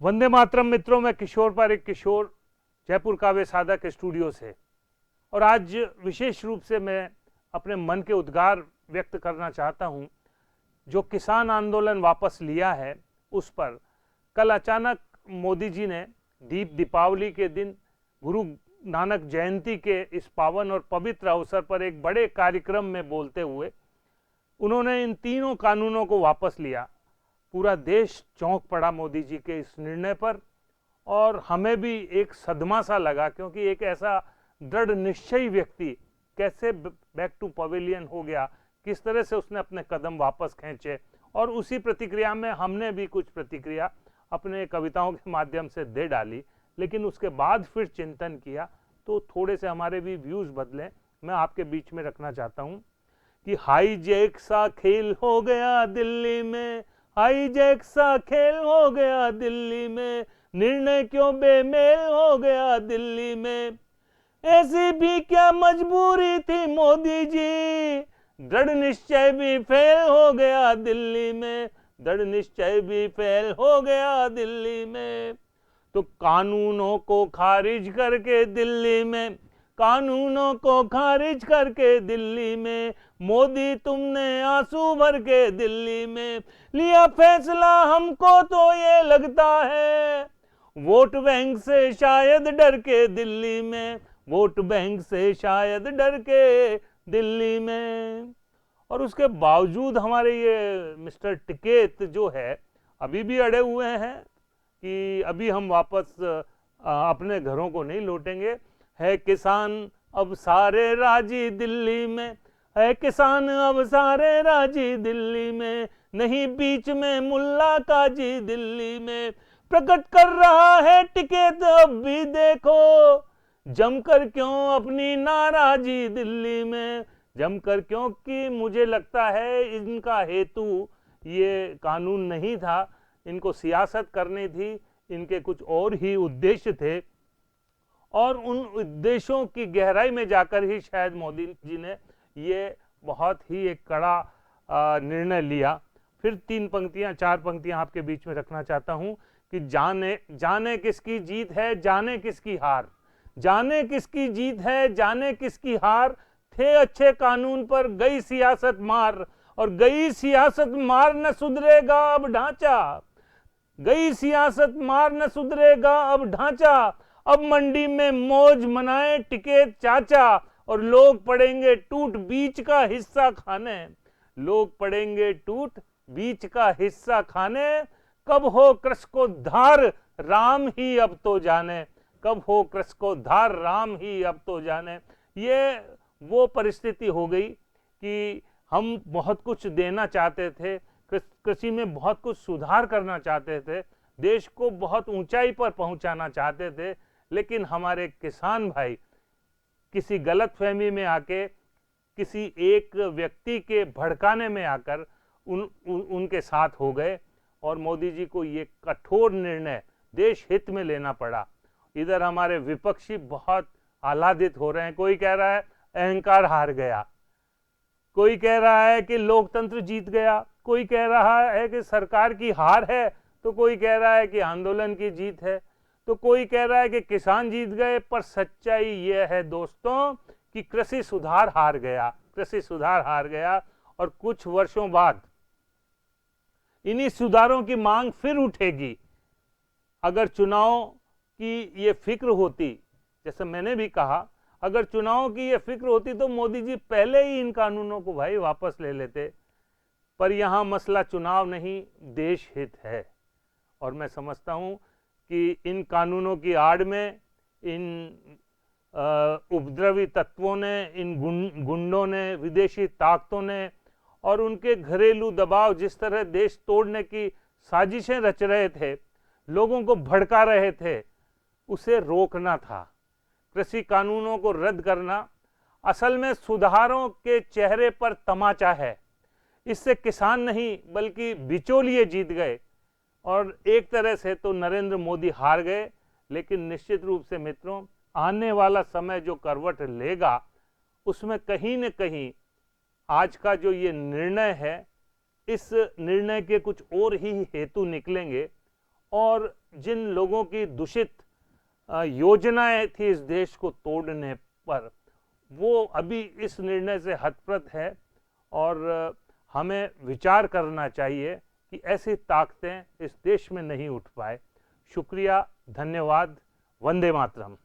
वंदे मातरम मित्रों, मैं किशोर पारिक किशोर जयपुर काव्य साधक स्टूडियो से। और आज विशेष रूप से मैं अपने मन के उद्गार व्यक्त करना चाहता हूं। जो किसान आंदोलन वापस लिया है उस पर कल अचानक मोदी जी ने दीपावली के दिन गुरु नानक जयंती के इस पावन और पवित्र अवसर पर एक बड़े कार्यक्रम में बोलते हुए उन्होंने इन तीनों कानूनों को वापस लिया। पूरा देश चौंक पड़ा मोदी जी के इस निर्णय पर, और हमें भी एक सदमा सा लगा, क्योंकि एक ऐसा दृढ़ निश्चयी व्यक्ति कैसे बैक टू पवेलियन हो गया, किस तरह से उसने अपने कदम वापस खींचे। और उसी प्रतिक्रिया में हमने भी कुछ प्रतिक्रिया अपने कविताओं के माध्यम से दे डाली, लेकिन उसके बाद फिर चिंतन किया तो थोड़े से हमारे भी व्यूज बदले। मैं आपके बीच में रखना चाहता हूं कि हाईजैक सा खेल हो गया दिल्ली में, हाईजैक सा खेल हो गया दिल्ली में, निर्णय क्यों बेमेल हो गया दिल्ली में। ऐसी भी क्या मजबूरी थी मोदी जी, दृढ़ निश्चय भी फेल हो गया दिल्ली में, दृढ़ निश्चय भी फेल हो गया दिल्ली में। तो कानूनों को खारिज करके दिल्ली में, कानूनों को खारिज करके दिल्ली में, मोदी तुमने आंसू भर के दिल्ली में लिया फैसला। हमको तो ये लगता है वोट बैंक से शायद डर के दिल्ली में, वोट बैंक से शायद डर के दिल्ली में। और उसके बावजूद हमारे ये मिस्टर टिकैत जो है अभी भी अड़े हुए हैं कि अभी हम वापस अपने घरों को नहीं लौटेंगे। है किसान अब सारे राजी दिल्ली में, है किसान अब सारे राजी दिल्ली में, नहीं बीच में मुल्ला काजी दिल्ली में। प्रकट कर रहा है टिकैत अब भी देखो, जमकर क्यों अपनी नाराजी दिल्ली में, जमकर, क्योंकि मुझे लगता है इनका हेतु ये कानून नहीं था, इनको सियासत करनी थी, इनके कुछ और ही उद्देश्य थे। और उन उद्देश्यों की गहराई में जाकर ही शायद मोदी जी ने ये बहुत ही एक कड़ा निर्णय लिया। फिर चार पंक्तियां आपके बीच में रखना चाहता हूं कि जाने जाने किसकी जीत है, जाने किसकी हार, जाने किसकी जीत है, जाने किसकी हार। थे अच्छे कानून पर गई सियासत मार, और गई सियासत मार न सुधरेगा अब ढांचा, गई सियासत मार न सुधरेगा अब ढांचा। अब मंडी में मौज मनाए टिकैत चाचा, और लोग पड़ेंगे टूट बीच का हिस्सा खाने, लोग पड़ेंगे टूट बीच का हिस्सा खाने। कब हो कृष को धार राम ही अब तो जाने, कब हो कृष को धार राम ही अब तो जाने। ये वो परिस्थिति हो गई कि हम बहुत कुछ देना चाहते थे, कृषि में बहुत कुछ सुधार करना चाहते थे, देश को बहुत ऊंचाई पर पहुंचाना चाहते थे, लेकिन हमारे किसान भाई किसी गलतफहमी में आके, किसी एक व्यक्ति के भड़काने में आकर उनके साथ हो गए, और मोदी जी को ये कठोर निर्णय देश हित में लेना पड़ा। इधर हमारे विपक्षी बहुत आह्लादित हो रहे हैं, कोई कह रहा है अहंकार हार गया, कोई कह रहा है कि लोकतंत्र जीत गया, कोई कह रहा है कि सरकार की हार है, तो कोई कह रहा है कि आंदोलन की जीत है, तो कोई कह रहा है कि किसान जीत गए। पर सच्चाई यह है दोस्तों कि कृषि सुधार हार गया, कृषि सुधार हार गया। और कुछ वर्षों बाद इन्हीं सुधारों की मांग फिर उठेगी। अगर चुनाव की ये फिक्र होती, जैसे मैंने भी कहा, अगर चुनाव की ये फिक्र होती तो मोदी जी पहले ही इन कानूनों को भाई वापस ले लेते। पर यहां मसला चुनाव नहीं, देश हित है। और मैं समझता हूं कि इन कानूनों की आड़ में इन उपद्रवी तत्वों ने, इन गुंडों ने, विदेशी ताकतों ने, और उनके घरेलू दबाव जिस तरह देश तोड़ने की साजिशें रच रहे थे, लोगों को भड़का रहे थे, उसे रोकना था। कृषि कानूनों को रद्द करना असल में सुधारों के चेहरे पर तमाचा है। इससे किसान नहीं बल्कि बिचौलिए जीत गए, और एक तरह से तो नरेंद्र मोदी हार गए। लेकिन निश्चित रूप से मित्रों, आने वाला समय जो करवट लेगा उसमें कहीं न कहीं आज का जो ये निर्णय है, इस निर्णय के कुछ और ही हेतु निकलेंगे, और जिन लोगों की दूषित योजनाएं थी इस देश को तोड़ने पर, वो अभी इस निर्णय से हतप्रत है और हमें विचार करना चाहिए कि ऐसी ताकतें इस देश में नहीं उठ पाए। शुक्रिया, धन्यवाद, वंदे मातरम।